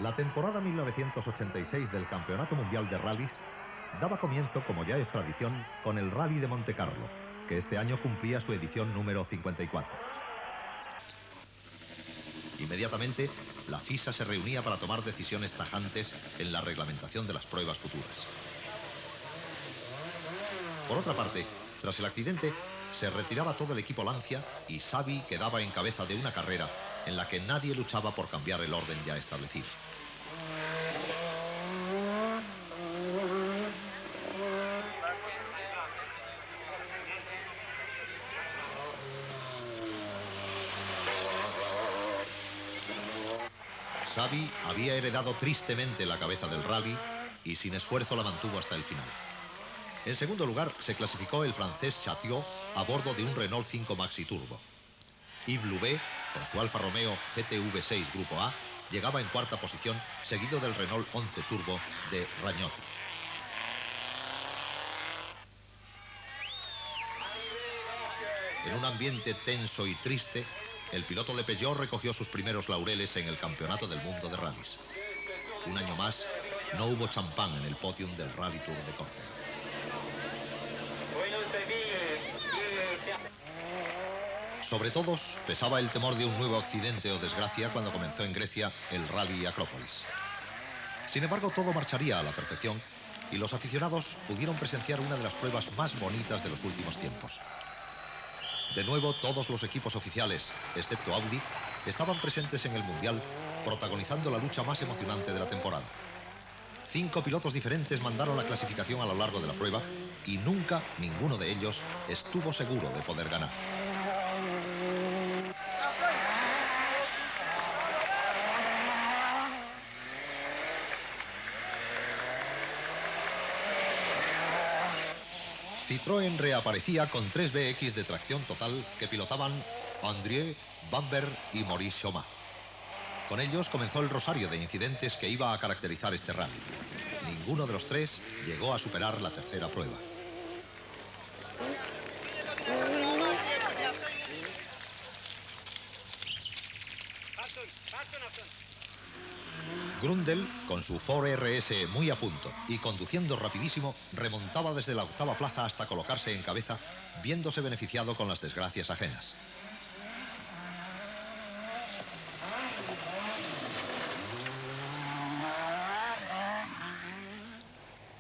La temporada 1986 del Campeonato Mundial de Rallys daba comienzo, como ya es tradición, con el Rally de Montecarlo, que este año cumplía su edición número 54. Inmediatamente, la FISA se reunía para tomar decisiones tajantes en la reglamentación de las pruebas futuras. Por otra parte, tras el accidente, se retiraba todo el equipo Lancia y Xavi quedaba en cabeza de una carrera en la que nadie luchaba por cambiar el orden ya establecido. Xavi había heredado tristemente la cabeza del rally y sin esfuerzo la mantuvo hasta el final. En segundo lugar se clasificó el francés Chatiot a bordo de un Renault 5 Maxi Turbo. Yves Louvet, con su Alfa Romeo GTV6 Grupo A, llegaba en cuarta posición, seguido del Renault 11 Turbo de Ragnotti. En un ambiente tenso y triste, el piloto de Peugeot recogió sus primeros laureles en el Campeonato del Mundo de Rallys. Un año más, no hubo champán en el podium del Rally Tour de Córcega. Sobre todos pesaba el temor de un nuevo accidente o desgracia cuando comenzó en Grecia el Rally Acrópolis. Sin embargo, todo marcharía a la perfección y los aficionados pudieron presenciar una de las pruebas más bonitas de los últimos tiempos. De nuevo, todos los equipos oficiales, excepto Audi, estaban presentes en el Mundial, protagonizando la lucha más emocionante de la temporada. 5 pilotos diferentes mandaron la clasificación a lo largo de la prueba y nunca ninguno de ellos estuvo seguro de poder ganar. Citroën reaparecía con 3 BX de tracción total que pilotaban Andrieu, Bamber y Maurice Chomat. Con ellos comenzó el rosario de incidentes que iba a caracterizar este rally. Ninguno de los 3 llegó a superar la tercera prueba. Grundl, con su Ford RS muy a punto y conduciendo rapidísimo, remontaba desde la octava plaza hasta colocarse en cabeza, viéndose beneficiado con las desgracias ajenas.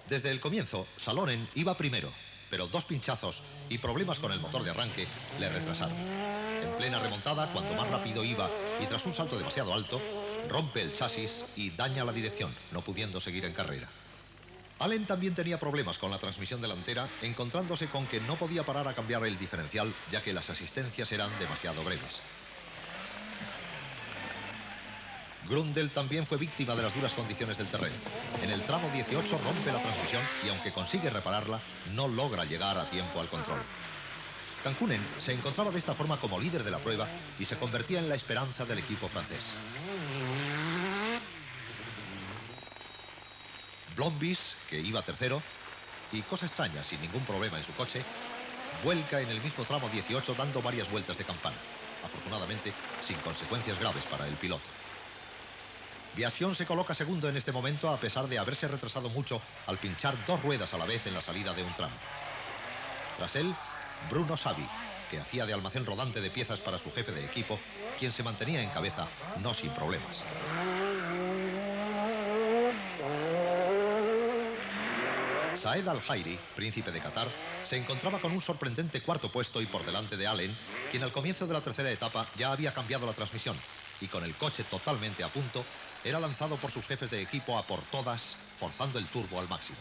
Desde el comienzo, Salonen iba primero, pero 2 pinchazos y problemas con el motor de arranque le retrasaron. En plena remontada, cuanto más rápido iba y tras un salto demasiado alto, rompe el chasis y daña la dirección, no pudiendo seguir en carrera. Allen también tenía problemas con la transmisión delantera, encontrándose con que no podía parar a cambiar el diferencial, ya que las asistencias eran demasiado breves. Grundl también fue víctima de las duras condiciones del terreno. En el tramo 18 rompe la transmisión y aunque consigue repararla, no logra llegar a tiempo al control. Kankkunen se encontraba de esta forma como líder de la prueba y se convertía en la esperanza del equipo francés. Blomqvist, que iba tercero, y cosa extraña, sin ningún problema en su coche, vuelca en el mismo tramo 18 dando varias vueltas de campana, afortunadamente sin consecuencias graves para el piloto. Viación se coloca segundo en este momento a pesar de haberse retrasado mucho al pinchar 2 ruedas a la vez en la salida de un tramo. Tras él, Bruno Xavi, que hacía de almacén rodante de piezas para su jefe de equipo, quien se mantenía en cabeza, no sin problemas. Saed Al-Hairi, príncipe de Qatar, se encontraba con un sorprendente cuarto puesto y por delante de Allen, quien al comienzo de la tercera etapa ya había cambiado la transmisión y con el coche totalmente a punto, era lanzado por sus jefes de equipo a por todas, forzando el turbo al máximo.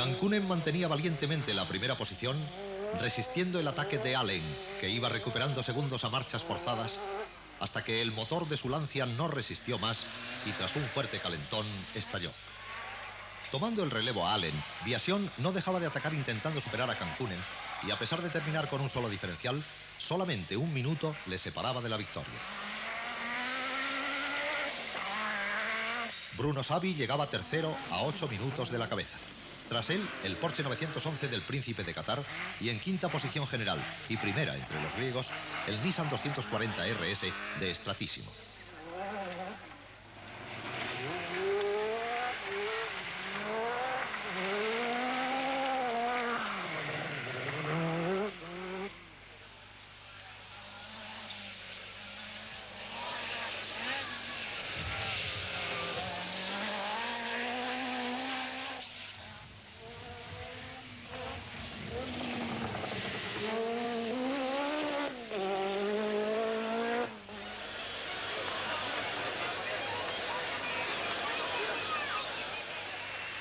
Cancunen mantenía valientemente la primera posición, resistiendo el ataque de Allen, que iba recuperando segundos a marchas forzadas, hasta que el motor de su Lancia no resistió más y tras un fuerte calentón estalló. Tomando el relevo a Allen, Viasion no dejaba de atacar intentando superar a Cancunen, y a pesar de terminar con un solo diferencial, solamente un minuto le separaba de la victoria. Bruno Savi llegaba tercero a 8 minutos de la cabeza. Tras él, el Porsche 911 del Príncipe de Qatar, y en quinta posición general y primera entre los griegos, el Nissan 240 RS de Stratissimo.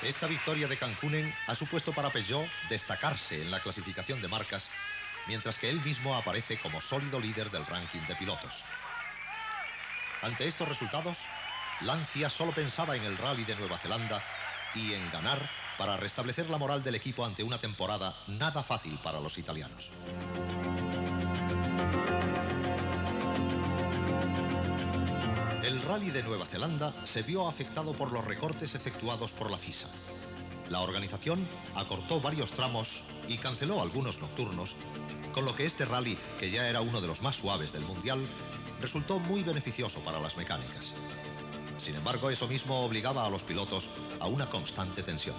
Esta victoria de Cancunen ha supuesto para Peugeot destacarse en la clasificación de marcas, mientras que él mismo aparece como sólido líder del ranking de pilotos. Ante estos resultados, Lancia solo pensaba en el Rally de Nueva Zelanda y en ganar para restablecer la moral del equipo ante una temporada nada fácil para los italianos. El Rally de Nueva Zelanda se vio afectado por los recortes efectuados por la FISA. La organización acortó varios tramos y canceló algunos nocturnos, con lo que este rally, que ya era uno de los más suaves del Mundial, resultó muy beneficioso para las mecánicas. Sin embargo, eso mismo obligaba a los pilotos a una constante tensión.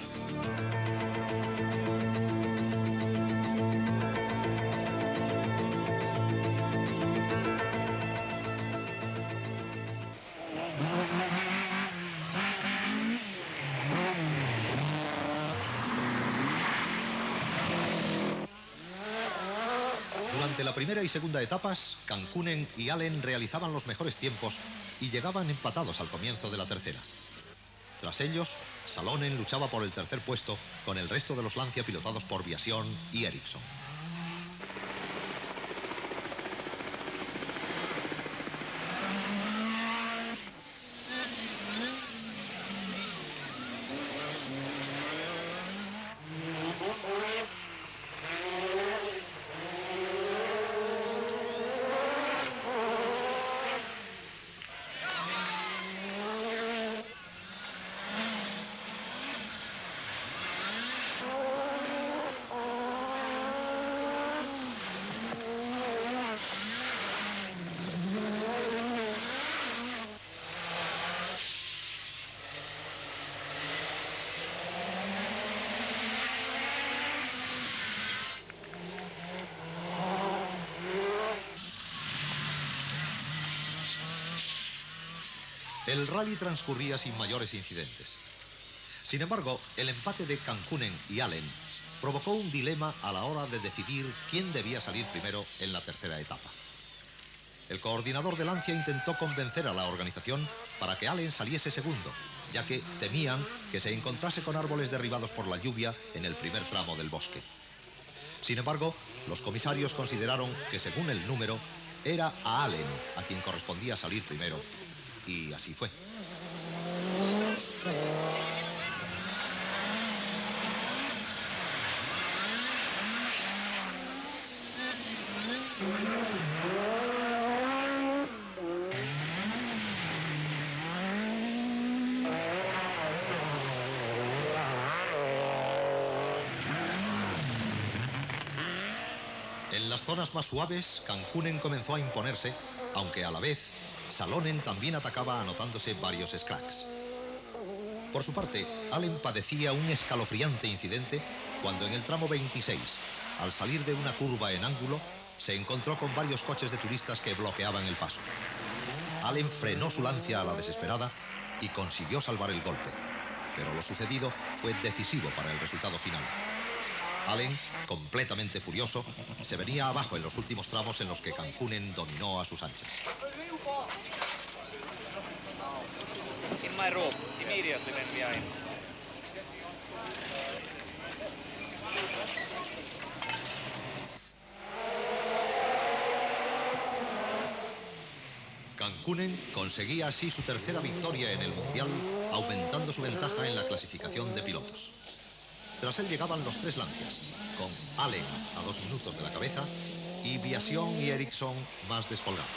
Durante la primera y segunda etapas, Cancunen y Allen realizaban los mejores tiempos y llegaban empatados al comienzo de la tercera. Tras ellos, Salonen luchaba por el tercer puesto con el resto de los Lancia pilotados por Viasion y Ericsson. El rally transcurría sin mayores incidentes. Sin embargo, el empate de Cancunen y Allen provocó un dilema a la hora de decidir quién debía salir primero en la tercera etapa. El coordinador de Lancia intentó convencer a la organización para que Allen saliese segundo, ya que temían que se encontrase con árboles derribados por la lluvia en el primer tramo del bosque. Sin embargo, los comisarios consideraron que, según el número, era a Allen a quien correspondía salir primero, y así fue. En las zonas más suaves, Cancunen comenzó a imponerse, aunque a la vez Salonen también atacaba anotándose varios scrags. Por su parte, Allen padecía un escalofriante incidente cuando en el tramo 26, al salir de una curva en ángulo, se encontró con varios coches de turistas que bloqueaban el paso. Allen frenó su Lancia a la desesperada y consiguió salvar el golpe, pero lo sucedido fue decisivo para el resultado final. Allen, completamente furioso, se venía abajo en los últimos tramos en los que Cancunen dominó a sus anchas. In my rope, immediately when we are in. Kankkunen conseguía así su tercera victoria en el Mundial, aumentando su ventaja en la clasificación de pilotos. Tras él llegaban los tres Lancias, con Allen a 2 minutos de la cabeza y Biasion y Ericsson más descolgados.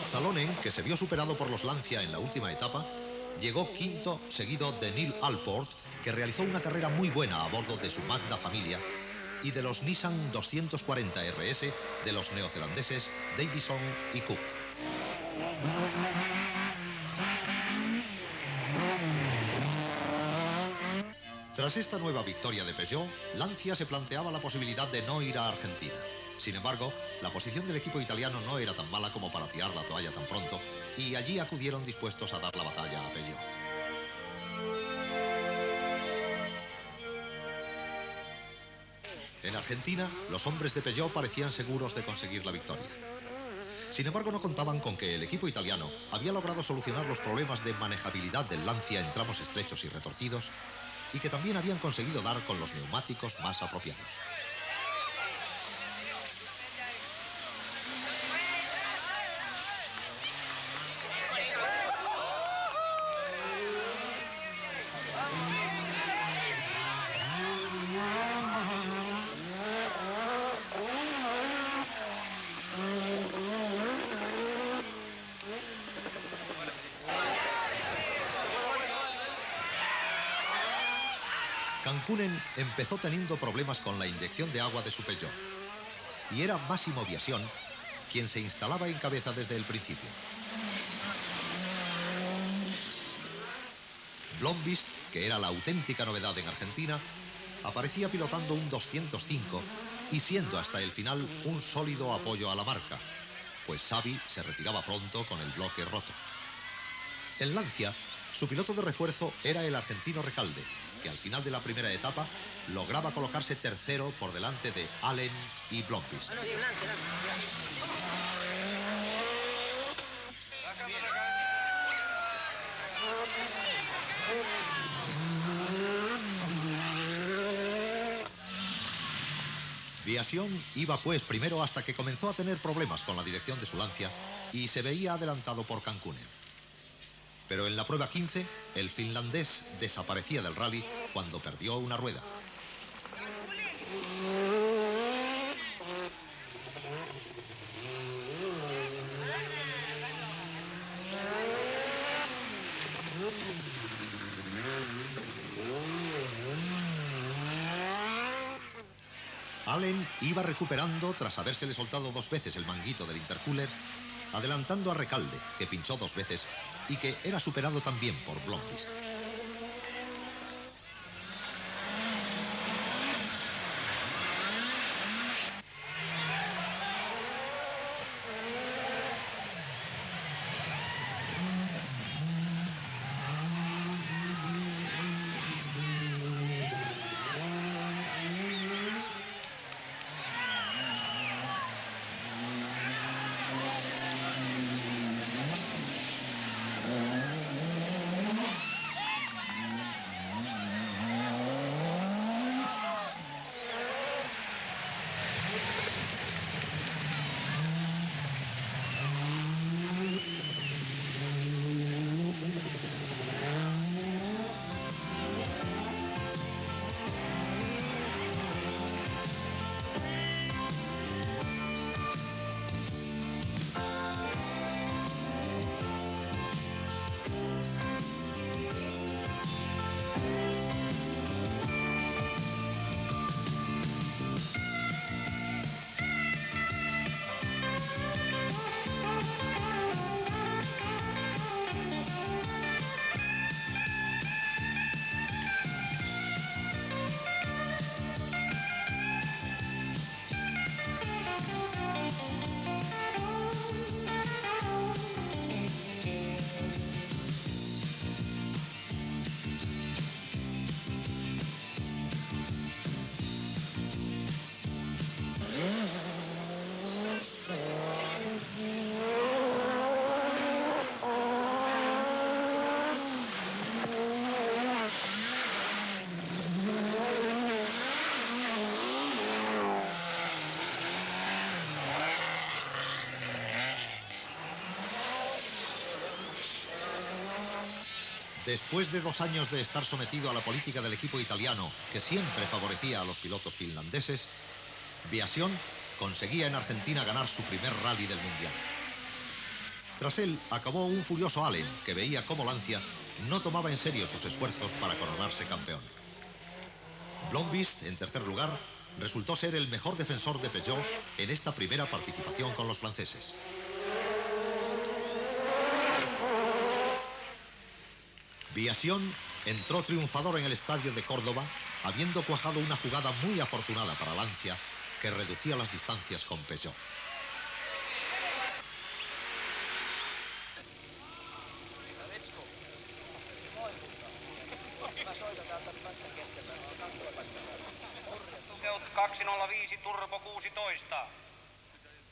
Salonen, que se vio superado por los Lancia en la última etapa, llegó quinto, seguido de Neil Alport, que realizó una carrera muy buena a bordo de su Magda Familia, y de los Nissan 240 RS de los neozelandeses Davison y Cook. Tras esta nueva victoria de Peugeot, Lancia se planteaba la posibilidad de no ir a Argentina. Sin embargo, la posición del equipo italiano no era tan mala como para tirar la toalla tan pronto, y allí acudieron dispuestos a dar la batalla a Peugeot. En Argentina, los hombres de Peugeot parecían seguros de conseguir la victoria. Sin embargo, no contaban con que el equipo italiano había logrado solucionar los problemas de manejabilidad del Lancia en tramos estrechos y retorcidos, y que también habían conseguido dar con los neumáticos más apropiados. Kankkunen empezó teniendo problemas con la inyección de agua de su Peugeot, y era Massimo Biasion quien se instalaba en cabeza desde el principio. Blomqvist, que era la auténtica novedad en Argentina, aparecía pilotando un 205 y siendo hasta el final un sólido apoyo a la marca, pues Xavi se retiraba pronto con el bloque roto. En Lancia, su piloto de refuerzo era el argentino Recalde, que al final de la primera etapa lograba colocarse tercero por delante de Allen y Blomqvist. Biasion iba pues primero hasta que comenzó a tener problemas con la dirección de su Lancia y se veía adelantado por Kankkunen. Pero en la prueba 15, el finlandés desaparecía del rally cuando perdió una rueda. Allen iba recuperando tras habérsele soltado 2 veces el manguito del intercooler, adelantando a Recalde, que pinchó 2 veces y que era superado también por Blomqvist. Después de 2 años de estar sometido a la política del equipo italiano, que siempre favorecía a los pilotos finlandeses, Biasion conseguía en Argentina ganar su primer rally del Mundial. Tras él acabó un furioso Allen, que veía cómo Lancia no tomaba en serio sus esfuerzos para coronarse campeón. Blomqvist, en tercer lugar, resultó ser el mejor defensor de Peugeot en esta primera participación con los franceses. Biasion entró triunfador en el estadio de Córdoba, habiendo cuajado una jugada muy afortunada para Lancia, que reducía las distancias con Peugeot.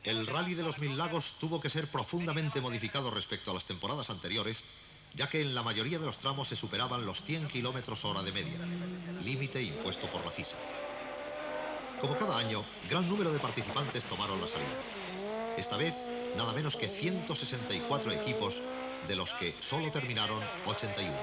El Rally de los Mil Lagos tuvo que ser profundamente modificado respecto a las temporadas anteriores, ya que en la mayoría de los tramos se superaban los 100 km/h de media, límite impuesto por la FISA. Como cada año, gran número de participantes tomaron la salida. Esta vez, nada menos que 164 equipos, de los que solo terminaron 81.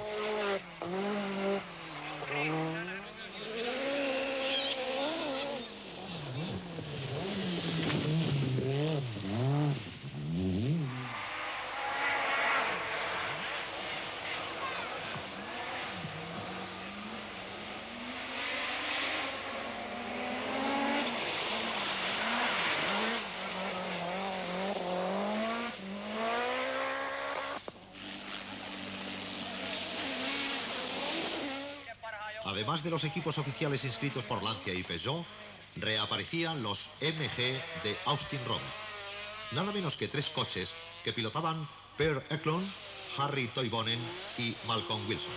Además de los equipos oficiales inscritos por Lancia y Peugeot, reaparecían los MG de Austin Rover. Nada menos que 3 coches que pilotaban Per Eklund, Harry Toivonen y Malcolm Wilson.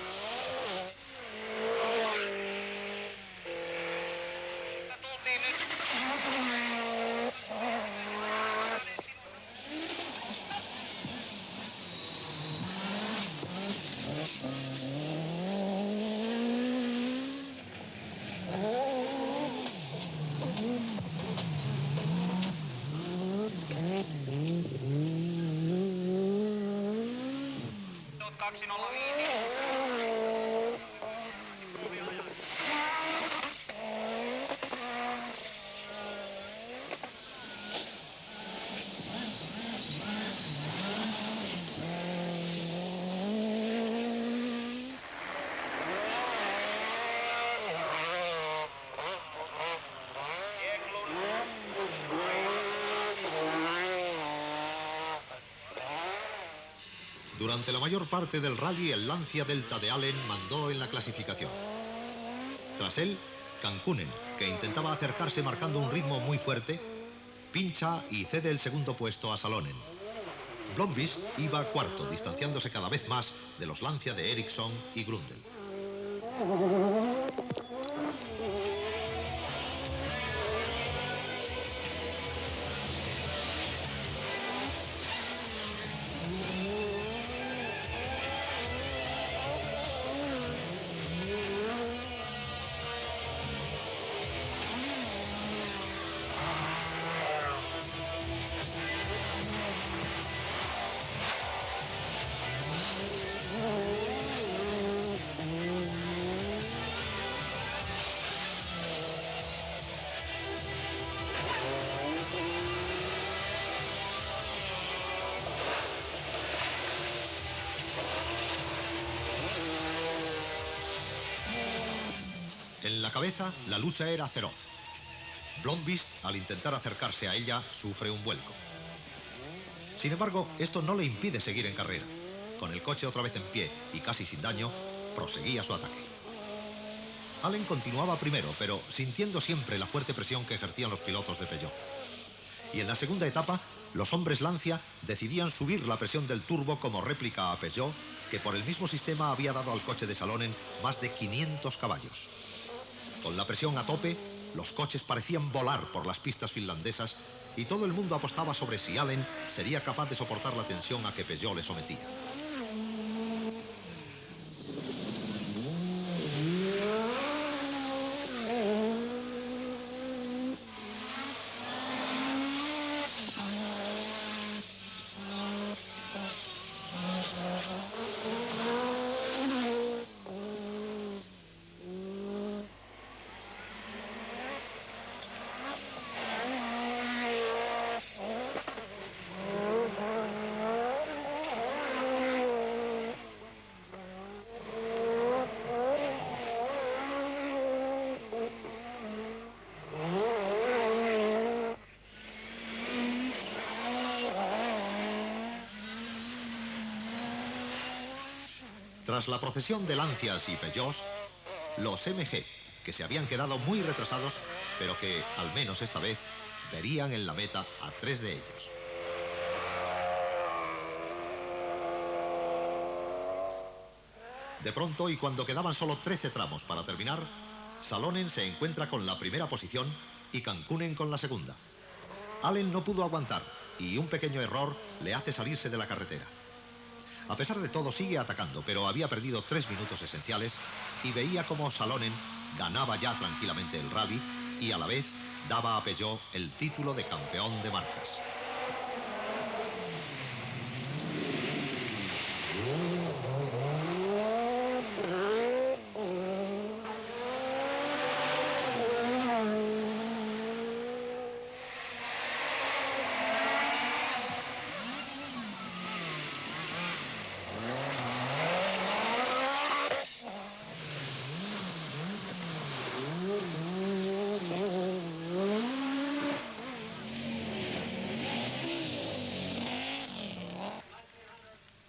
Durante la mayor parte del rally, el Lancia Delta de Allen mandó en la clasificación. Tras él, Kankkunen, que intentaba acercarse marcando un ritmo muy fuerte, pincha y cede el segundo puesto a Salonen. Blomqvist iba cuarto, distanciándose cada vez más de los Lancia de Ericsson y Grundel. En la cabeza, la lucha era feroz. Blomqvist, al intentar acercarse a ella, sufre un vuelco. Sin embargo, esto no le impide seguir en carrera. Con el coche otra vez en pie y casi sin daño, proseguía su ataque. Allen continuaba primero, pero sintiendo siempre la fuerte presión que ejercían los pilotos de Peugeot. Y en la segunda etapa, los hombres Lancia decidían subir la presión del turbo como réplica a Peugeot, que por el mismo sistema había dado al coche de Salonen más de 500 caballos. Con la presión a tope, los coches parecían volar por las pistas finlandesas y todo el mundo apostaba sobre si Allen sería capaz de soportar la tensión a que Peugeot le sometía. Tras la procesión de Lancias y Peugeots, los MG, que se habían quedado muy retrasados, pero que, al menos esta vez, verían en la meta a 3 de ellos. De pronto, y cuando quedaban solo 13 tramos para terminar, Salonen se encuentra con la primera posición y Kankkunen con la segunda. Allen no pudo aguantar y un pequeño error le hace salirse de la carretera. A pesar de todo, sigue atacando, pero había perdido 3 minutos esenciales y veía como Salonen ganaba ya tranquilamente el rally y a la vez daba a Peugeot el título de campeón de marcas.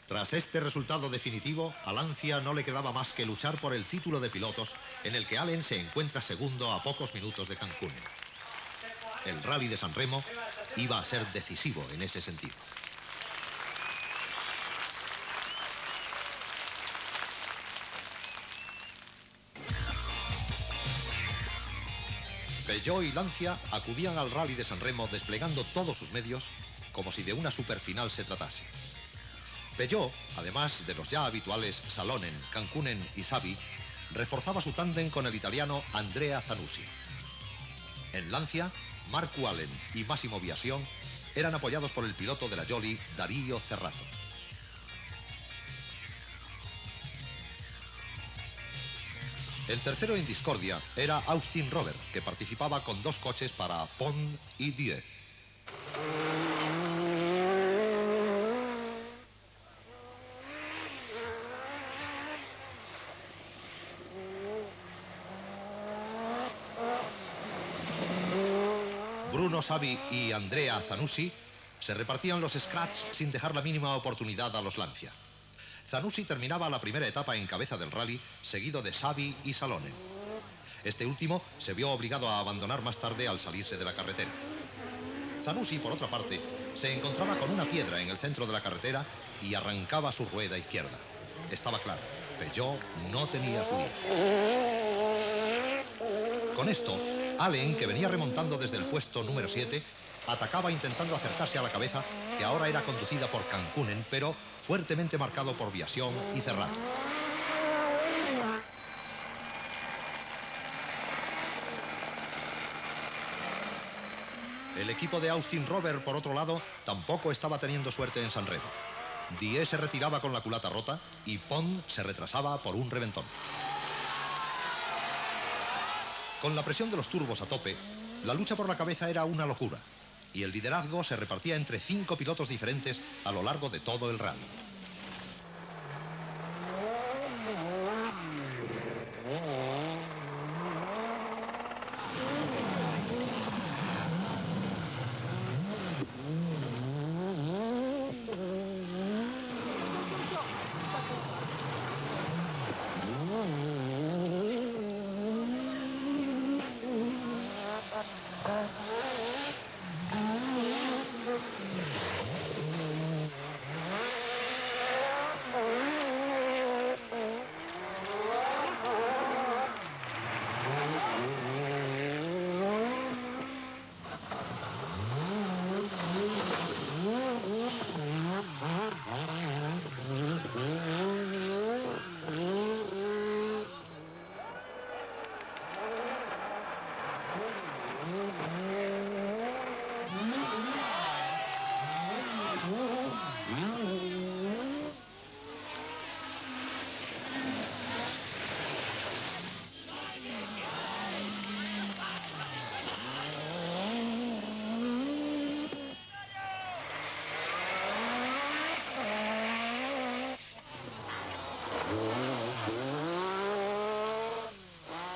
Tras este resultado definitivo, a Lancia no le quedaba más que luchar por el título de pilotos, en el que Allen se encuentra segundo a pocos minutos de Kankkunen. El Rally de San Remo iba a ser decisivo en ese sentido. Peugeot y Lancia acudían al Rally de San Remo desplegando todos sus medios, como si de una superfinal se tratase. Peugeot, además de los ya habituales Salonen, Kankkunen y Savi, reforzaba su tándem con el italiano Andrea Zanussi. En Lancia, Marco Allen y Massimo Biasion eran apoyados por el piloto de la Jolly, Dario Cerrato. El tercero en discordia era Austin Robert, que participaba con 2 coches para Pont y Dieu. Bruno Savi y Andrea Zanussi se repartían los scratch sin dejar la mínima oportunidad a los Lancia. Zanussi terminaba la primera etapa en cabeza del rally, seguido de Savi y Salonen. Este último se vio obligado a abandonar más tarde al salirse de la carretera. Zanussi, por otra parte, se encontraba con una piedra en el centro de la carretera y arrancaba su rueda izquierda. Estaba claro, Peugeot no tenía su día. Con esto, Allen, que venía remontando desde el puesto número 7, atacaba intentando acercarse a la cabeza, que ahora era conducida por Kankkunen, pero fuertemente marcado por Biasion y Cerrato. El equipo de Austin Robert, por otro lado, tampoco estaba teniendo suerte en San Remo. Dieu se retiraba con la culata rota y Pont se retrasaba por un reventón. Con la presión de los turbos a tope, la lucha por la cabeza era una locura y el liderazgo se repartía entre 5 pilotos diferentes a lo largo de todo el rally.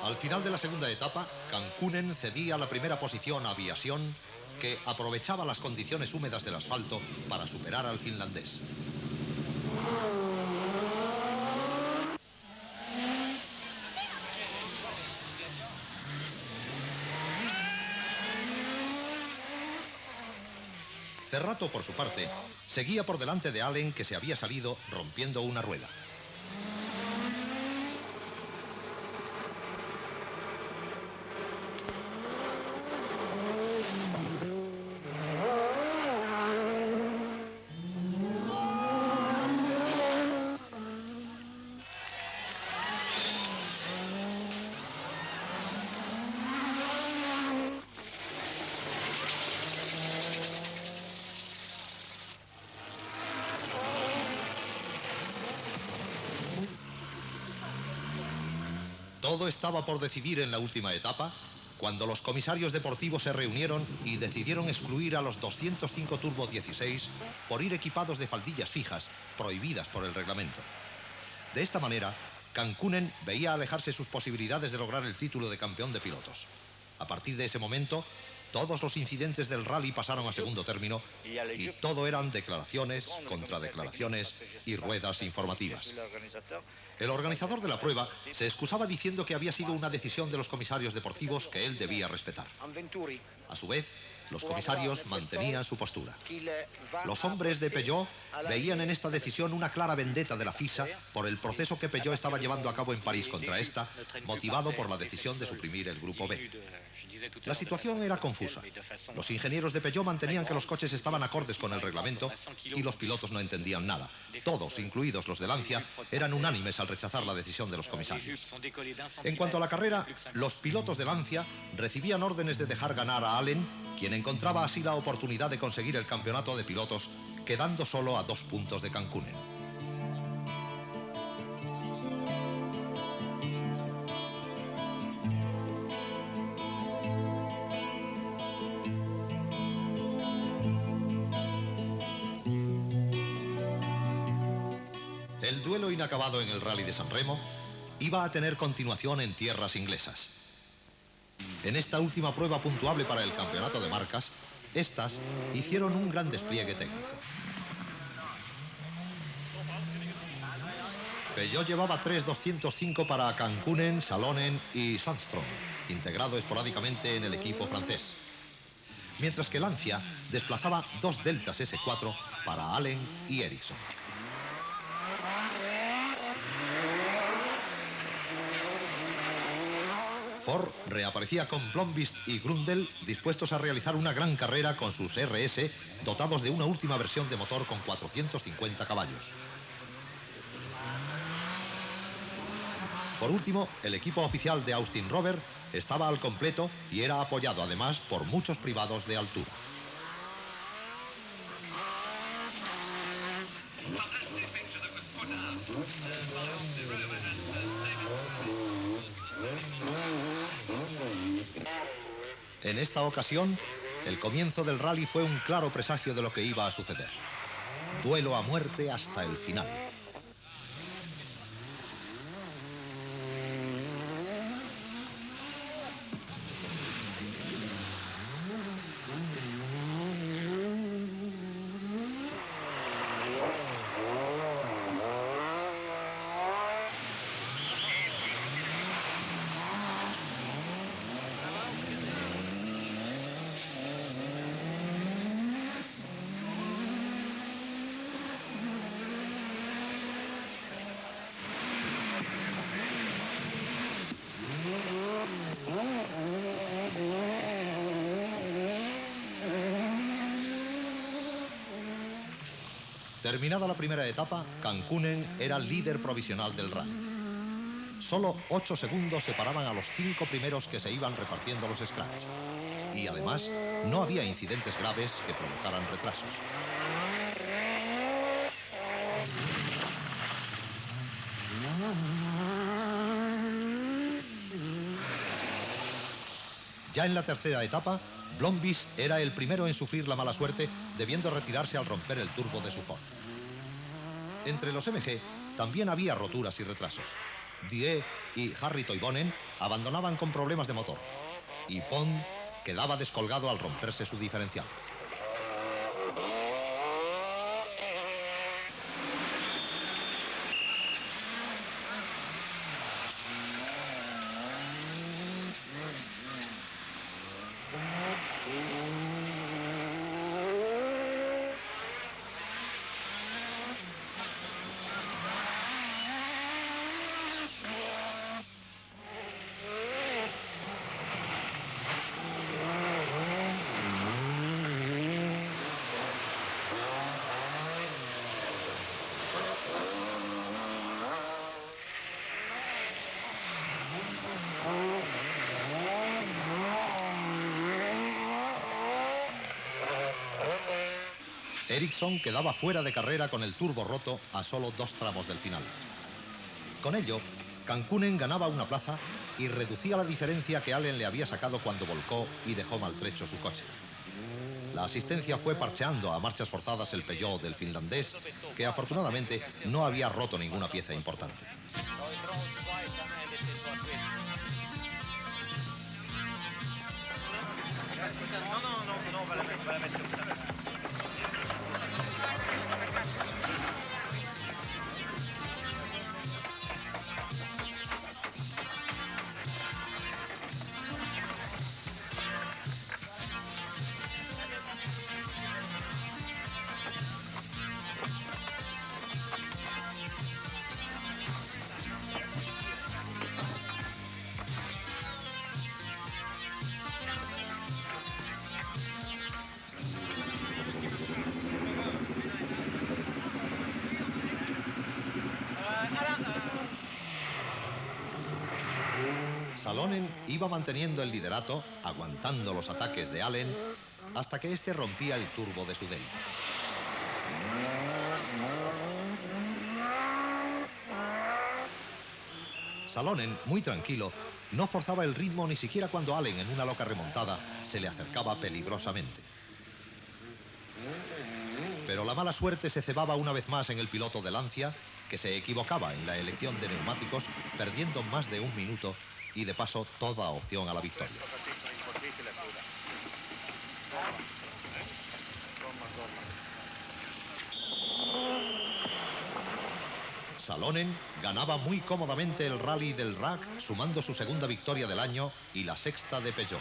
Al final de la segunda etapa, Kankkunen cedía la primera posición a Biasion, que aprovechaba las condiciones húmedas del asfalto para superar al finlandés. Cerrato, por su parte, seguía por delante de Allen, que se había salido rompiendo una rueda. Todo estaba por decidir en la última etapa, cuando los comisarios deportivos se reunieron y decidieron excluir a los 205 Turbo 16 por ir equipados de faldillas fijas, prohibidas por el reglamento. De esta manera, Kankkunen veía alejarse sus posibilidades de lograr el título de campeón de pilotos. A partir de ese momento, todos los incidentes del rally pasaron a segundo término y todo eran declaraciones, contradeclaraciones y ruedas informativas. El organizador de la prueba se excusaba diciendo que había sido una decisión de los comisarios deportivos que él debía respetar. A su vez, los comisarios mantenían su postura. Los hombres de Peugeot veían en esta decisión una clara vendetta de la FISA por el proceso que Peugeot estaba llevando a cabo en París contra esta, motivado por la decisión de suprimir el Grupo B. La situación era confusa. Los ingenieros de Peugeot mantenían que los coches estaban acordes con el reglamento y los pilotos no entendían nada. Todos, incluidos los de Lancia, eran unánimes al rechazar la decisión de los comisarios. En cuanto a la carrera, los pilotos de Lancia recibían órdenes de dejar ganar a Allen, quien encontraba así la oportunidad de conseguir el campeonato de pilotos, quedando solo a 2 puntos de Kankkunen. El duelo inacabado en el Rally de San Remo iba a tener continuación en tierras inglesas. En esta última prueba puntuable para el campeonato de marcas, estas hicieron un gran despliegue técnico. Peugeot llevaba 3 205 para Kankkunen, Salonen y Sandstrom, integrado esporádicamente en el equipo francés. Mientras que Lancia desplazaba 2 Deltas S4 para Allen y Ericsson. Ford reaparecía con Blomqvist y Grundle dispuestos a realizar una gran carrera con sus RS dotados de una última versión de motor con 450 caballos. Por último, el equipo oficial de Austin Rover estaba al completo y era apoyado además por muchos privados de altura. En esta ocasión, el comienzo del rally fue un claro presagio de lo que iba a suceder. Duelo a muerte hasta el final. Terminada la primera etapa, Kankkunen era líder provisional del rally. Solo 8 segundos separaban a los 5 primeros que se iban repartiendo los scratch. Y además, no había incidentes graves que provocaran retrasos. Ya en la tercera etapa, Blomqvist era el primero en sufrir la mala suerte, debiendo retirarse al romper el turbo de su Ford. Entre los MG también había roturas y retrasos. Die y Harry Toivonen abandonaban con problemas de motor. Y Pond quedaba descolgado al romperse su diferencial. Ericsson quedaba fuera de carrera con el turbo roto a solo 2 tramos del final. Con ello, Kankkunen ganaba una plaza y reducía la diferencia que Allen le había sacado cuando volcó y dejó maltrecho su coche. La asistencia fue parcheando a marchas forzadas el Peugeot del finlandés, que afortunadamente no había roto ninguna pieza importante. Salonen iba manteniendo el liderato, aguantando los ataques de Allen, hasta que este rompía el turbo de su Delta. Salonen, muy tranquilo, no forzaba el ritmo ni siquiera cuando Allen, en una loca remontada, se le acercaba peligrosamente. Pero la mala suerte se cebaba una vez más en el piloto de Lancia, que se equivocaba en la elección de neumáticos, perdiendo más de 1 minuto y de paso toda opción a la victoria. Salonen ganaba muy cómodamente el rally del RAC, sumando su segunda victoria del año y la sexta de Peugeot.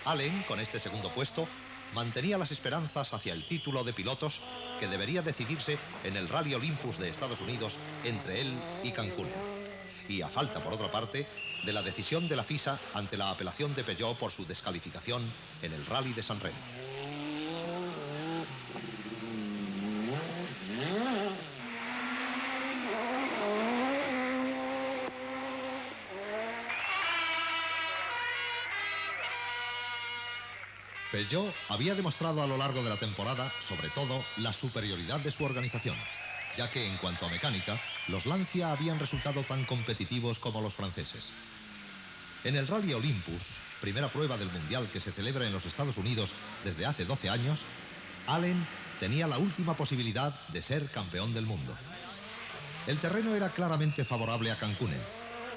Allen, con este segundo puesto, mantenía las esperanzas hacia el título de pilotos que debería decidirse en el Rally Olympus de Estados Unidos entre él y Kankkunen. Y a falta, por otra parte, de la decisión de la FISA ante la apelación de Peugeot por su descalificación en el Rally de San Remo. Peugeot había demostrado a lo largo de la temporada, sobre todo, la superioridad de su organización, ya que en cuanto a mecánica, los Lancia habían resultado tan competitivos como los franceses. En el Rally Olympus, primera prueba del Mundial que se celebra en los Estados Unidos desde hace 12 años, Allen tenía la última posibilidad de ser campeón del mundo. El terreno era claramente favorable a Kankkunen,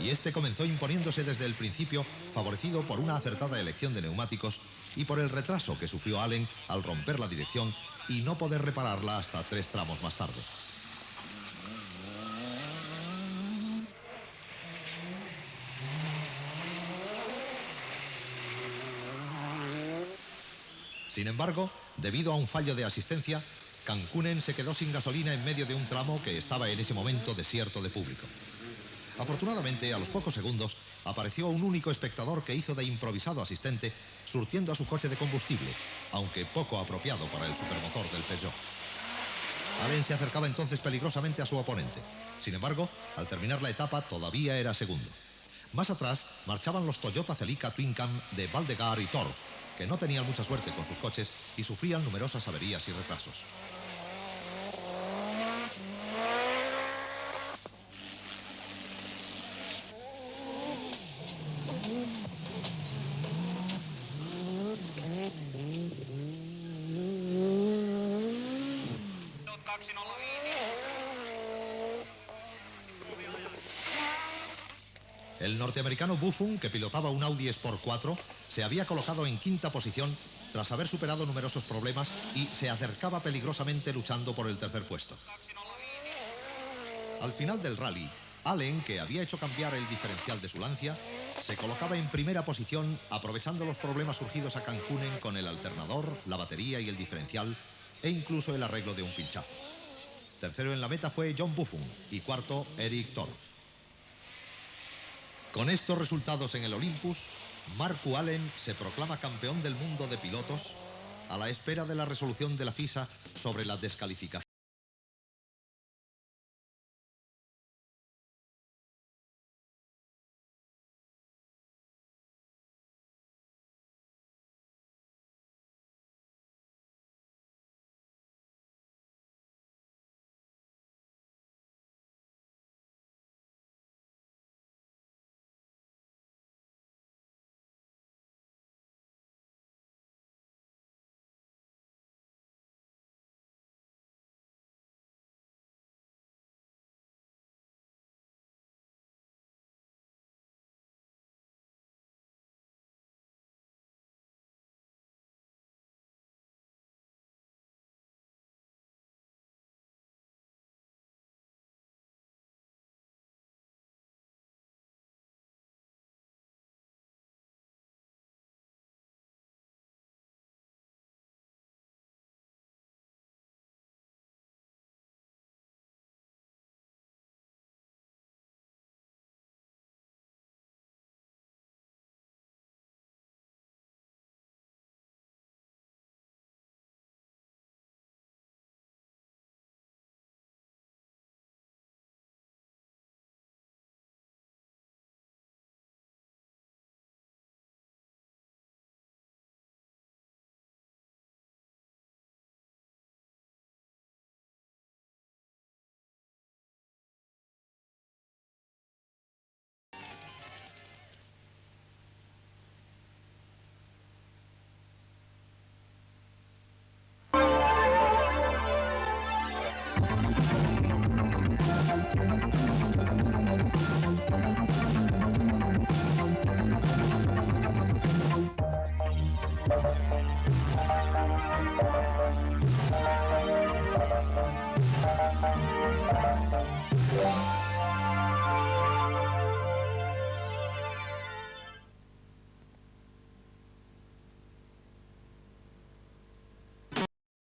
y este comenzó imponiéndose desde el principio, favorecido por una acertada elección de neumáticos y por el retraso que sufrió Allen al romper la dirección y no poder repararla hasta 3 tramos más tarde. Sin embargo, debido a un fallo de asistencia, Kankkunen se quedó sin gasolina en medio de un tramo que estaba en ese momento desierto de público. Afortunadamente, a los pocos segundos, apareció un único espectador que hizo de improvisado asistente, surtiendo a su coche de combustible, aunque poco apropiado para el supermotor del Peugeot. Allen se acercaba entonces peligrosamente a su oponente. Sin embargo, al terminar la etapa, todavía era segundo. Más atrás marchaban los Toyota Celica Twin Cam de Valdegar y Torf, que no tenían mucha suerte con sus coches y sufrían numerosas averías y retrasos. El norteamericano Buffon, que pilotaba un Audi Sport 4, se había colocado en quinta posición tras haber superado numerosos problemas y se acercaba peligrosamente luchando por el tercer puesto. Al final del rally, Allen, que había hecho cambiar el diferencial de su Lancia, se colocaba en primera posición aprovechando los problemas surgidos a Kankkunen con el alternador, la batería y el diferencial e incluso el arreglo de un pinchazo. Tercero en la meta fue John Buffon y cuarto Eric Torf. Con estos resultados en el Olympus, Markku Alén se proclama campeón del mundo de pilotos a la espera de la resolución de la FISA sobre la descalificación.